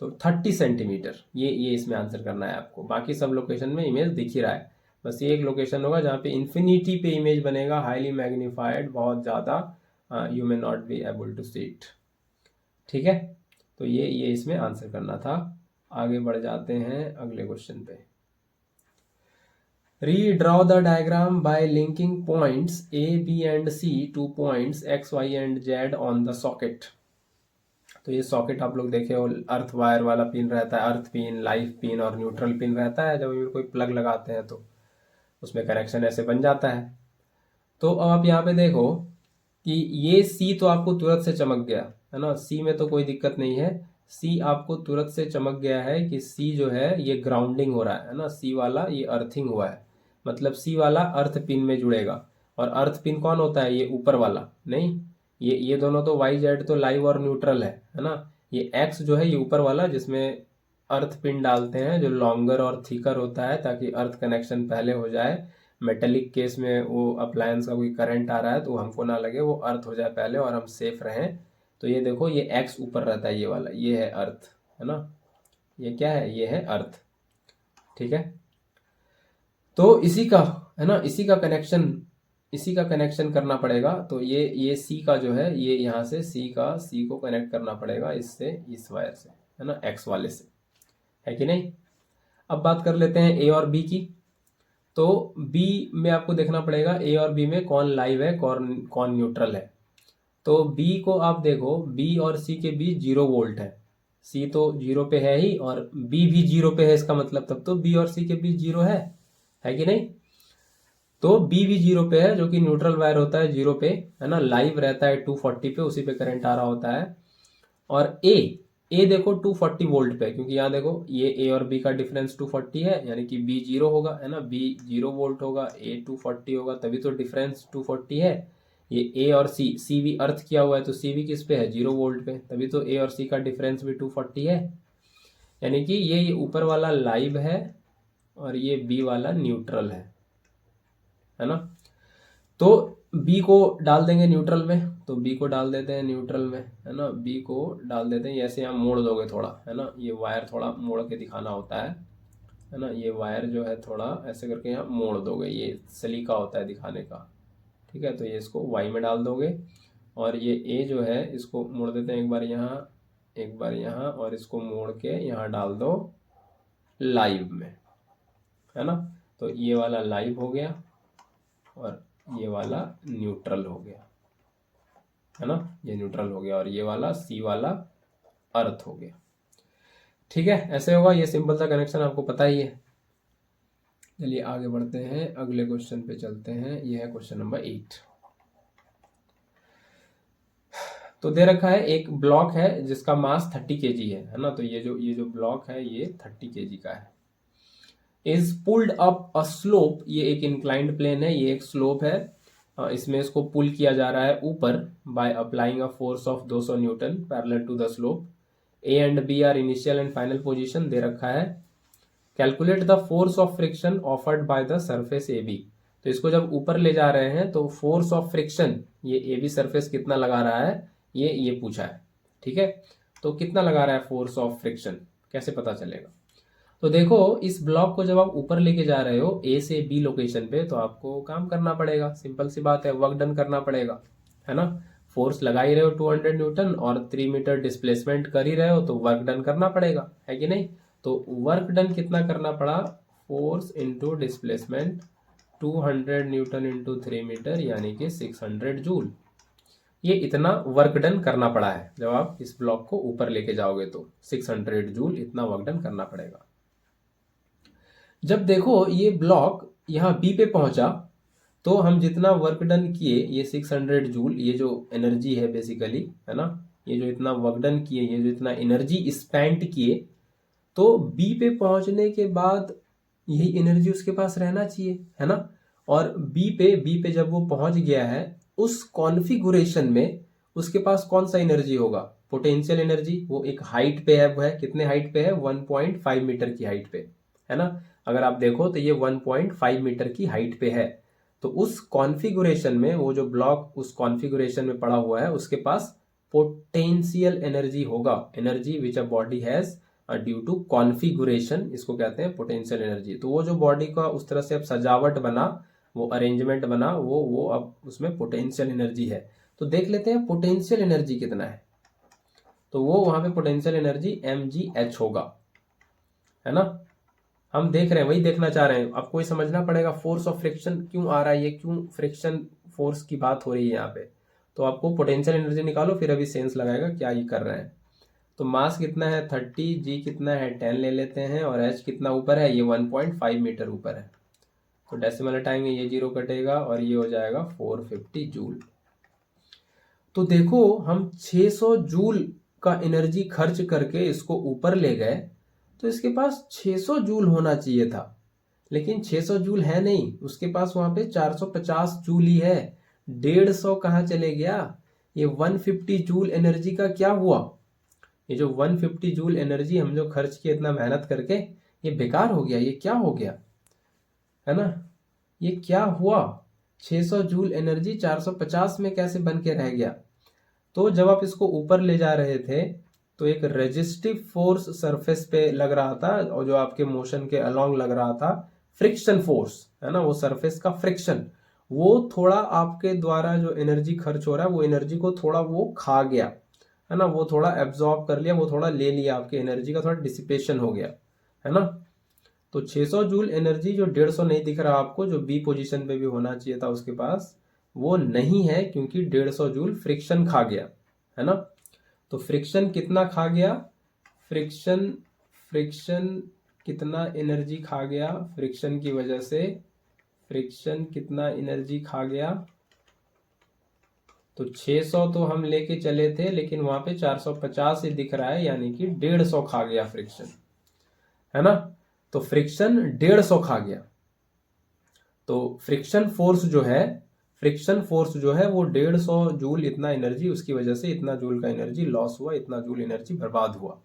तो 30 सेंटीमीटर ये इसमें आंसर करना है आपको, बाकी सब लोकेशन में इमेज दिख ही रहा है, बस ये एक लोकेशन होगा जहाँ पे इन्फिनिटी पे इमेज बनेगा, हाईली मैग्नीफाइड, बहुत ज़्यादा, you may not be able to see it. ठीक है, तो ये इसमें आंसर करना था। आगे बढ़ जाते हैं अगले क्वेश्चन पे। Redraw the diagram by linking points A, B and C to points X, Y and Z on the socket. तो ये सॉकेट आप लोग देखे हो, अर्थ वायर वाला पिन रहता है, अर्थ पिन, लाइफ पिन और न्यूट्रल पिन रहता है, जब भी कोई प्लग लगाते हैं तो उसमें कनेक्शन ऐसे बन जाता है। तो अब आप यहाँ पे देखो कि ये सी तो आपको तुरंत से चमक गया, है ना, सी में तो कोई दिक्कत नहीं है, सी आपको तुरंत से चमक गया है कि सी जो है ये ग्राउंडिंग हो रहा है ना, सी वाला ये अर्थिंग हुआ है, मतलब सी वाला अर्थ पिन में जुड़ेगा, और अर्थ पिन कौन होता है, ये ऊपर वाला नहीं, ये दोनों तो वाई जेड तो लाइव और न्यूट्रल है ना, ये एक्स जो है ये ऊपर वाला जिसमें अर्थ पिन डालते हैं जो लॉन्गर और थिकर होता है ताकि अर्थ कनेक्शन पहले हो जाए, मेटेलिक केस में वो अप्लायंस का कोई करंट आ रहा है तो हमको ना लगे, वो अर्थ हो जाए पहले और हम सेफ रहें। तो ये देखो ये एक्स ऊपर रहता है, ये वाला ये है अर्थ, है ना, ये क्या है, ये है अर्थ। ठीक है, तो इसी का, है ना, इसी का कनेक्शन करना पड़ेगा। तो ये सी का जो है ये यहाँ से सी को कनेक्ट करना पड़ेगा इससे, इस वायर से, है ना, एक्स वाले से, है कि नहीं। अब बात कर लेते हैं ए और बी की। तो बी में आपको देखना पड़ेगा ए और बी में कौन लाइव है, कौन न्यूट्रल है। तो बी को आप देखो, बी और सी के बीच 0 वोल्ट है, सी तो जीरो पे है ही और बी भी जीरो पे है, इसका मतलब तब तो बी और सी के बीच जीरो है कि नहीं। तो बी भी जीरो पे है, जो कि न्यूट्रल वायर होता है जीरो पे, है ना, लाइव रहता है 240 पे, उसी पे करंट आ रहा होता है। और ए देखो 240 वोल्ट पे, क्योंकि यहाँ देखो ये ए और बी का डिफरेंस 240 है, यानी कि बी जीरो होगा, है ना, बी 0 वोल्ट होगा, ए 240 होगा, तभी तो डिफरेंस 240 है। ये ए और सी भी अर्थ किया हुआ है, तो सी भी किस पे है, 0 वोल्ट पे, तभी तो ए और सी का डिफरेंस भी 240 है। यानी कि ये ऊपर वाला लाइव है और ये बी वाला न्यूट्रल है ना। तो बी को डाल देंगे न्यूट्रल में, तो बी को डाल देते हैं न्यूट्रल में, है ना, बी को डाल देते हैं, ऐसे यहाँ मोड़ दोगे थोड़ा, है ना, ये वायर थोड़ा मोड़ के दिखाना होता है ना, ये वायर जो है थोड़ा ऐसे करके यहाँ मोड़ दोगे, ये सलीका होता है दिखाने का, ठीक है। तो ये इसको वाई में डाल दोगे और ये ए जो है इसको मोड़ देते हैं, एक बार यहाँ और इसको मोड़ के यहाँ डाल दो लाइव में, है ना। तो ये वाला लाइव हो गया और ये वाला न्यूट्रल हो गया, है ना, ये न्यूट्रल हो गया और ये वाला सी वाला अर्थ हो गया। ठीक है, ऐसे होगा, ये सिंपल सा कनेक्शन आपको पता ही है। चलिए आगे बढ़ते हैं, अगले क्वेश्चन पे चलते हैं। ये है क्वेश्चन नंबर 8। तो दे रखा है एक ब्लॉक है जिसका मास 30 kg है ना। तो ये जो ब्लॉक है ये 30 kg का है। Is pulled up a slope, ये एक इंक्लाइंड प्लेन है, ये एक स्लोप है, इसमें इसको पुल किया जा रहा है ऊपर by applying a force of 200 newton parallel to the slope. A and B are initial and final position दे रखा है। Calculate the force of friction offered by the surface A B. तो इसको जब ऊपर ले जा रहे हैं तो फोर्स ऑफ फ्रिक्शन ये ए बी सरफेस कितना लगा रहा है, ये पूछा है, ठीक है। तो कितना लगा रहा है फोर्स ऑफ फ्रिक्शन, कैसे पता चलेगा। तो देखो इस ब्लॉक को जब आप ऊपर लेके जा रहे हो ए से बी लोकेशन पे, तो आपको काम करना पड़ेगा, सिंपल सी बात है, वर्क डन करना पड़ेगा, है ना। फोर्स लगा ही रहे हो 200 न्यूटन और 3 मीटर डिस्प्लेसमेंट कर ही रहे हो, तो वर्क डन करना पड़ेगा, है कि नहीं। तो वर्क डन कितना करना पड़ा, force into displacement 200 newton into 3 metre, यानी कि 600 जूल। ये इतना वर्क डन करना पड़ा है, जब आप इस ब्लॉक को ऊपर लेके जाओगे तो 600 जूल इतना वर्क डन करना पड़ेगा। जब देखो ये ब्लॉक यहाँ बी पे पहुंचा, तो हम जितना वर्क डन किए, ये 600 जूल, ये जो एनर्जी है बेसिकली, है ना, ये जो इतना वर्क डन किए, ये जो इतना एनर्जी स्पेंड किए, तो बी पे पहुंचने के बाद यही एनर्जी उसके पास रहना चाहिए, है ना। और बी पे जब वो पहुंच गया है, उस कॉन्फ़िगरेशन में उसके पास कौन सा एनर्जी होगा, पोटेंशियल एनर्जी। वो एक हाइट पे है, वो है कितने हाइट पे है, 1.5 मीटर की हाइट पे, है ना। अगर आप देखो तो ये 1.5 मीटर की हाइट पे है। तो उस कॉन्फ़िगरेशन में वो जो ब्लॉक उस कॉन्फ़िगरेशन में पड़ा हुआ है, उसके पास पोटेंशियल एनर्जी होगा, energy which a body has due to configuration, इसको कहते हैं पोटेंशियल एनर्जी। तो वो जो बॉडी का उस तरह से अब सजावट बना, वो अरेंजमेंट बना, वो अब उसमें पोटेंशियल एनर्जी है। तो देख लेते हैं पोटेंशियल एनर्जी कितना है। तो वो वहां पे पोटेंशियल एनर्जी mgh होगा, है ना। हम देख रहे हैं, वही देखना चाह रहे हैं। आपको ये समझना पड़ेगा फोर्स ऑफ फ्रिक्शन क्यों आ रहा है, ये क्यों फ्रिक्शन फोर्स की बात हो रही है यहाँ पे। तो आपको पोटेंशियल एनर्जी निकालो, फिर अभी सेंस लगाएगा क्या ये कर रहे हैं। तो मास कितना है 30, जी कितना है 10 ले लेते हैं, और एच कितना ऊपर है, ये 1.5 मीटर ऊपर है। तो डेसिमल हटाएंगे, ये 0 कटेगा और ये हो जाएगा 450 जूल। तो देखो हम 600 जूल का एनर्जी खर्च करके इसको ऊपर ले गए, तो इसके पास 600 जूल होना चाहिए था, लेकिन 600 जूल है नहीं, उसके पास वहां पे 450 जूल ही है। 150 कहाँ चले गया, ये 150 जूल एनर्जी का क्या हुआ। ये जो 150 जूल एनर्जी हम जो खर्च किए इतना मेहनत करके, ये बेकार हो गया, ये क्या हो गया, है ना, ये क्या हुआ। 600 जूल एनर्जी 450 में कैसे बन के रह गया। तो जब आप इसको ऊपर ले जा रहे थे, तो एक रेजिस्टिव फोर्स सरफेस पे लग रहा था, और जो आपके मोशन के अलोंग लग रहा था फ्रिक्शन फोर्स, है ना, वो सरफेस का फ्रिक्शन, वो थोड़ा आपके द्वारा जो एनर्जी खर्च हो रहा है, वो एनर्जी को थोड़ा वो खा गया, है ना, वो थोड़ा एब्जॉर्ब कर लिया, वो थोड़ा ले लिया, आपकी एनर्जी का थोड़ा डिसिपेशन हो गया, है ना। तो 600 जूल एनर्जी जो 150 नहीं दिख रहा आपको, जो बी पोजीशन पे भी होना चाहिए था उसके पास, वो नहीं है, क्योंकि 150 जूल फ्रिक्शन खा गया, है ना। तो फ्रिक्शन कितना खा गया, फ्रिक्शन फ्रिक्शन कितना एनर्जी खा गया, फ्रिक्शन की वजह से फ्रिक्शन कितना एनर्जी खा गया। तो 600 तो हम लेके चले थे, लेकिन वहां पे 450 ही दिख रहा है, यानी कि 150 खा गया फ्रिक्शन, है ना। तो फ्रिक्शन 150 खा गया। तो फ्रिक्शन फोर्स जो है वो 150 जूल, इतना एनर्जी, उसकी वजह से इतना जूल का एनर्जी लॉस हुआ, इतना जूल एनर्जी बर्बाद हुआ।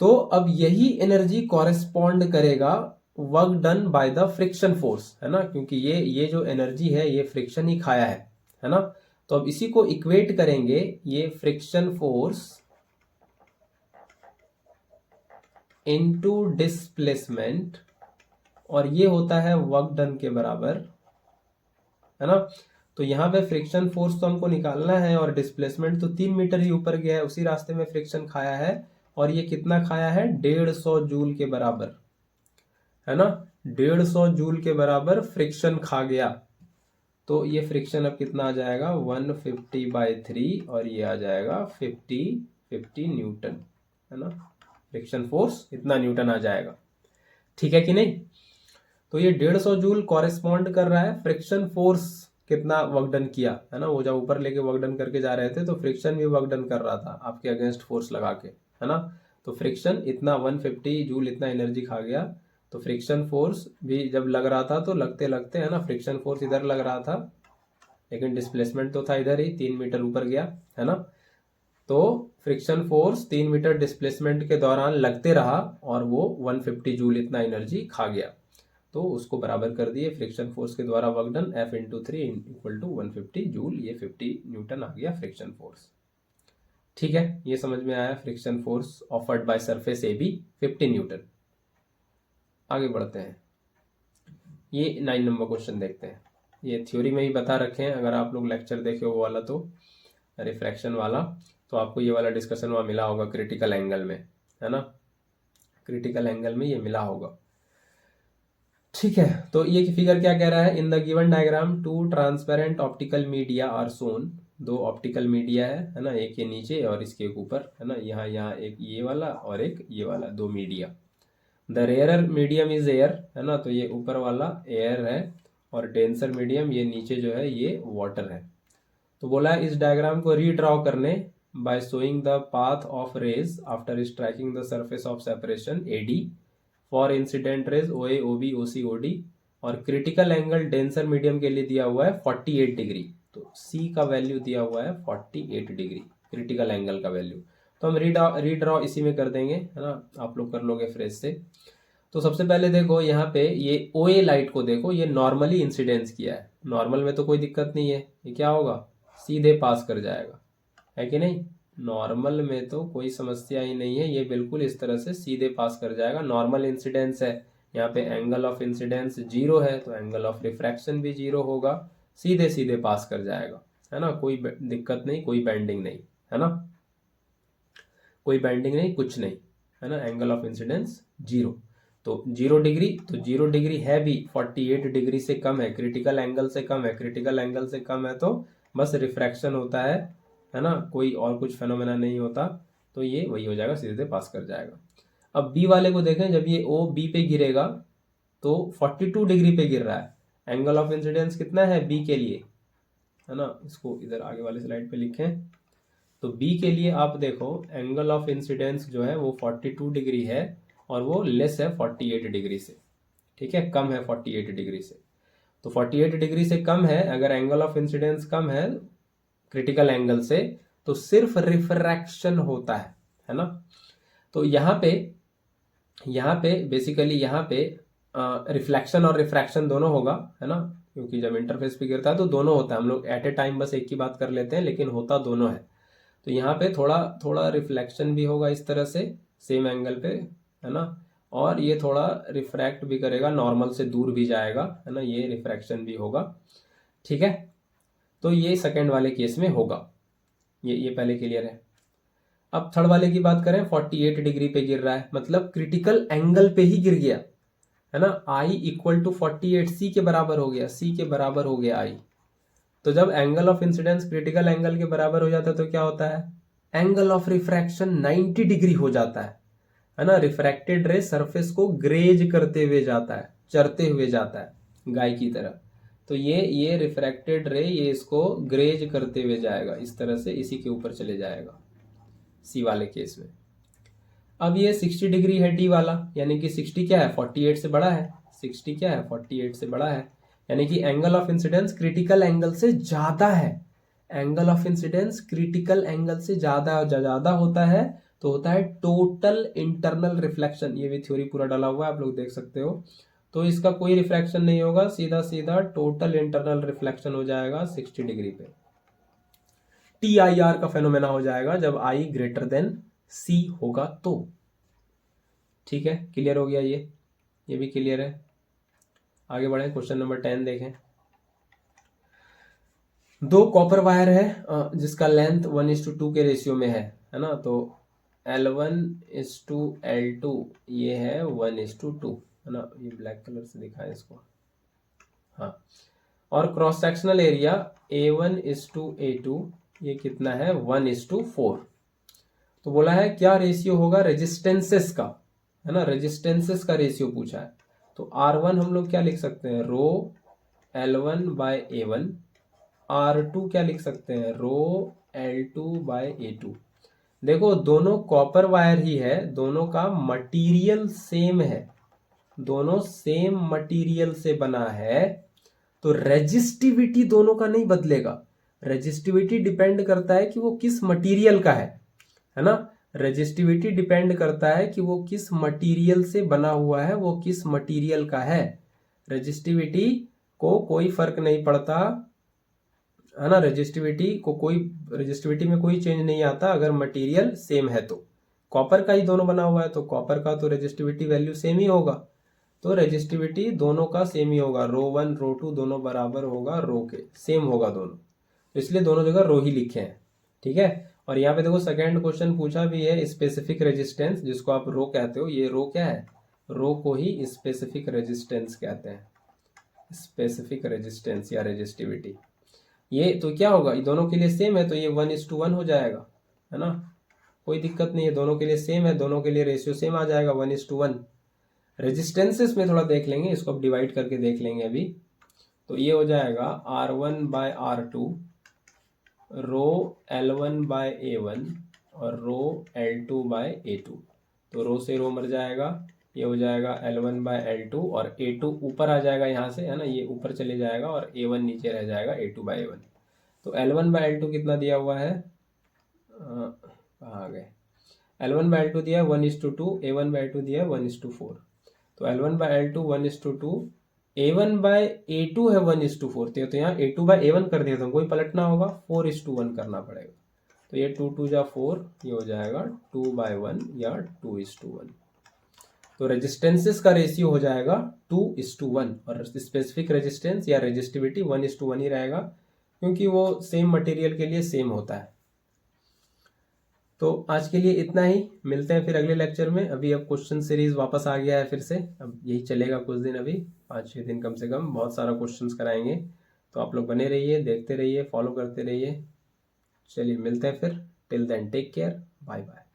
तो अब यही एनर्जी कॉरेस्पॉन्ड करेगा work done by the friction force, है ना, क्योंकि ये जो एनर्जी है ये फ्रिक्शन ही खाया है ना। तो अब इसी को इक्वेट करेंगे, ये फ्रिक्शन फोर्स इनटू डिस्प्लेसमेंट, और ये होता है वर्क डन के बराबर, है ना। तो यहाँ पे फ्रिक्शन फोर्स तो हमको निकालना है, और डिस्प्लेसमेंट तो 3 मीटर ही ऊपर गया है, उसी रास्ते में फ्रिक्शन खाया है, और ये कितना खाया है, 150 जूल के बराबर, है ना। 150 जूल के बराबर फ्रिक्शन खा गया। तो ये फ्रिक्शन अब कितना आ जाएगा, 150/3, और ये आ जाएगा 50 न्यूटन, है ना। फ्रिक्शन फोर्स इतना न्यूटन आ जाएगा, ठीक है कि नहीं। तो ये 150 जूल कॉरेस्पॉन्ड कर रहा है फ्रिक्शन फोर्स कितना वर्क डन किया, है ना। वो जब ऊपर लेके वर्क डन करके जा रहे थे तो फ्रिक्शन भी वर्क डन कर रहा था आपके अगेंस्ट फोर्स लगा के, है ना। तो फ्रिक्शन इतना 150 जूल इतना एनर्जी खा गया। तो फ्रिक्शन फोर्स भी जब लग रहा था तो लगते लगते, है ना, फ्रिक्शन फोर्स इधर लग रहा था, लेकिन डिस्प्लेसमेंट तो था इधर ही, 3 मीटर ऊपर गया, है ना। तो फ्रिक्शन फोर्स 3 मीटर डिस्प्लेसमेंट के दौरान लगते रहा, और वो 150 जूल इतना एनर्जी खा गया। तो उसको बराबर कर दिए फ्रिक्शन फोर्स के द्वारा work done, F×3 equal to 150 joule, ये 50 न्यूटन आ गया फ्रिक्शन फोर्स। ठीक है, ये समझ में आया, friction force offered by surface AB 50 Newton. आगे बढ़ते हैं, ये 9 नंबर क्वेश्चन देखते हैं। ये थ्योरी में ही बता रखे हैं, अगर आप लोग लेक्चर देखे वो वाला तो रिफ्रैक्शन वाला, तो आपको ये वाला डिस्कशन वहाँ मिला होगा क्रिटिकल एंगल में, है ना। क्रिटिकल एंगल में ये मिला होगा, ठीक है। तो ये फिगर क्या कह रहा है, in the given diagram 2 transparent optical media are shown. 2 optical media है ना, एक ये नीचे और इसके एक ऊपर, है ना। यहाँ एक ये वाला और एक ये वाला, 2 media. The rarer medium is air, है ना, तो ये ऊपर वाला एयर है, और डेंसर मीडियम ये नीचे जो है ये वाटर है। तो बोला है इस डायग्राम को रीड्रॉ करने by showing the path of raise after striking the surface of separation AD for incident raise OA OB OC OD, और क्रिटिकल एंगल डेंसर मीडियम के लिए दिया हुआ है 48 डिग्री। तो C का वैल्यू दिया हुआ है 48 डिग्री क्रिटिकल एंगल का वैल्यू। तो हम रीड्रॉ इसी में कर देंगे, है ना, आप लोग कर लोगे फ्रेश से। तो सबसे पहले देखो यहाँ पे ये OA लाइट को देखो, ये नॉर्मली इंसिडेंस किया है, नॉर्मल में तो कोई दिक्कत नहीं है, ये क्या होगा, सीधे पास कर जाएगा, है कि नहीं। नॉर्मल में तो कोई समस्या ही नहीं है, ये बिल्कुल इस तरह से सीधे पास कर जाएगा, नॉर्मल इंसिडेंस है। यहाँ पे एंगल ऑफ इंसिडेंस 0 है, तो एंगल ऑफ रिफ्रैक्शन भी 0 होगा, सीधे सीधे पास कर जाएगा, है ना। कोई दिक्कत नहीं, कोई बेंडिंग नहीं, है ना, कोई बेंडिंग नहीं, कुछ नहीं, है ना। एंगल ऑफ इंसिडेंस 0, तो 0 डिग्री, तो 0 डिग्री है भी 48 डिग्री से कम है, क्रिटिकल एंगल से कम है, क्रिटिकल एंगल से कम है तो बस रिफ्रैक्शन होता है ना, कोई और कुछ फेनोमेना नहीं होता। तो ये वही हो जाएगा, सीधे पास कर जाएगा। अब बी वाले को देखें, जब ये O B पे गिरेगा तो 42 डिग्री पे गिर रहा है, एंगल ऑफ इंसिडेंस कितना है बी के लिए, है ना। इसको इधर आगे वाले स्लाइड पे लिखें। तो बी के लिए आप देखो एंगल ऑफ इंसिडेंस जो है वो 42 डिग्री है, और वो लेस है 48 डिग्री से, ठीक है, कम है 48 डिग्री से। तो 48 डिग्री से कम है, अगर एंगल ऑफ इंसिडेंस कम है क्रिटिकल एंगल से, तो सिर्फ रिफ्रैक्शन होता है ना। तो यहाँ पे बेसिकली यहाँ पे रिफ्लेक्शन और रिफ्रैक्शन दोनों होगा, है ना, क्योंकि जब इंटरफेस पे गिरता है तो दोनों होता है। हम लोग एट ए टाइम बस एक ही बात कर लेते हैं, लेकिन होता दोनों है। तो यहाँ पे थोड़ा थोड़ा रिफ्लेक्शन भी होगा इस तरह से सेम एंगल पे, है ना, और ये थोड़ा रिफ्रैक्ट भी करेगा, नॉर्मल से दूर भी जाएगा, है ना, ये रिफ्रैक्शन भी होगा, ठीक है। तो ये सेकंड वाले केस में होगा, ये पहले क्लियर है। अब थर्ड वाले की बात करें, 48 डिग्री पे गिर रहा है, मतलब क्रिटिकल एंगल पे ही गिर गया, है ना। I इक्वल टू 48 C के बराबर हो गया, C के बराबर हो गया I। तो जब angle of incidence critical angle के बराबर हो जाता है तो क्या होता है, एंगल ऑफ रिफ्रैक्शन 90 डिग्री हो जाता है ना। रिफ्रैक्टेड रे सरफेस को ग्रेज करते हुए जाता है, चरते हुए जाता है गाय की तरह। तो ये रिफ्रैक्टेड रे ये इसको ग्रेज करते हुए जाएगा, इस तरह से इसी के ऊपर चले जाएगा सी वाले केस में। अब ये 60 डिग्री है डी वाला, यानी कि 60 क्या है 48 से बड़ा है, 60 क्या है 48 से बड़ा है, यानी कि angle of incidence critical angle से ज्यादा है। Angle of incidence critical angle से ज्यादा होता है तो होता है टोटल इंटरनल रिफ्लेक्शन। ये भी थ्योरी पूरा डाला हुआ है, आप लोग देख सकते हो। तो इसका कोई रिफ्लेक्शन नहीं होगा, सीधा सीधा टोटल इंटरनल रिफ्लेक्शन हो जाएगा 60 डिग्री पे। TIR का फेनोमेना हो जाएगा जब I ग्रेटर देन C होगा तो। ठीक है, क्लियर हो गया ये भी क्लियर है। आगे बढ़े, क्वेश्चन नंबर 10 देखें। दो कॉपर वायर है जिसका लेंथ 1:2 के रेशियो में है ना। तो L1:L2 ये है 1:2 है ना। ये ब्लैक कलर से दिखाएं इसको, हाँ। और क्रॉस सेक्शनल एरिया A1:A2 ये कितना है 1:4। तो बोला है क्या रेशियो होगा रेजिस्टेंसेस का, है ना। रेजिस्टेंसेस का रेशियो पूछा है। तो R1 हम लोग क्या लिख सकते हैं, रो L1/A1। R2 क्या लिख सकते हैं, रो L2/A2। देखो दोनों कॉपर वायर ही है, दोनों का मटेरियल सेम है, दोनों सेम मटेरियल से बना है, तो रेजिस्टिविटी दोनों का नहीं बदलेगा। रेजिस्टिविटी डिपेंड करता है कि वो किस मटेरियल का है ना। रेजिस्टिविटी डिपेंड करता है कि वो किस मटेरियल से बना हुआ है, वो किस मटेरियल का है। रेजिस्टिविटी को कोई फर्क नहीं पड़ता, है ना। रेजिस्टिविटी में कोई चेंज नहीं आता अगर मटेरियल सेम है तो। कॉपर का ही दोनों बना हुआ है तो कॉपर का तो रेजिस्टिविटी वैल्यू सेम ही होगा। तो रेजिस्टिविटी दोनों का सेम ही होगा, रो 1 रो 2 दोनों बराबर होगा रो के, सेम होगा दोनों, तो इसलिए दोनों जगह रो ही लिखे हैं। ठीक है। और यहाँ पे देखो सेकंड क्वेश्चन पूछा भी है स्पेसिफिक रेजिस्टेंस, जिसको आप रो कहते हो, ये रो क्या है, रो को ही स्पेसिफिक रेजिस्टेंस कहते हैं, स्पेसिफिक रेजिस्टेंस या रेजिस्टिविटी। ये तो क्या होगा, ये दोनों के लिए सेम है तो ये 1:1 हो जाएगा, है ना। कोई दिक्कत नहीं है, दोनों के लिए सेम है, दोनों के लिए रेशियो सेम आ जाएगा 1:1। रेजिस्टेंसेस में थोड़ा देख लेंगे, इसको अब डिवाइड करके देख लेंगे अभी। तो ये हो जाएगा R1/R2 रो L1/A1 और रो L2/A2। तो रो से रो मर जाएगा, ये हो जाएगा L1/L2 और A2 ऊपर आ जाएगा यहाँ से, है ना, ये ऊपर चले जाएगा और A1 नीचे रह जाएगा A2/A1। तो L1/L2 कितना दिया हुआ है, कहाँ आ गए, L1/L2 दिया है 1:2, A1/A2 दिया है 1:4। तो L1/L2 1:2, A1/A2 है 1:4। तो यहाँ A2/A1 कर दिया, तो कोई पलटना होगा, 4:1 करना पड़ेगा। तो ये 2 जा 4, ये हो जाएगा 2/1 या 2:1। तो रेजिस्टेंसेस का रेशियो हो जाएगा 2:1 और स्पेसिफिक रेजिस्टेंस या रेजिस्टिविटी 1:1 ही रहेगा, क्योंकि वो सेम मटेरियल के लिए सेम होता है। तो आज के लिए इतना ही, मिलते हैं फिर अगले लेक्चर में। अभी अब क्वेश्चन सीरीज वापस आ गया है फिर से, अब यही चलेगा कुछ दिन, अभी 5-6 दिन कम से कम, बहुत सारा क्वेश्चंस कराएंगे। तो आप लोग बने रहिए, देखते रहिए, फॉलो करते रहिए। चलिए मिलते हैं फिर, till then take care, bye bye.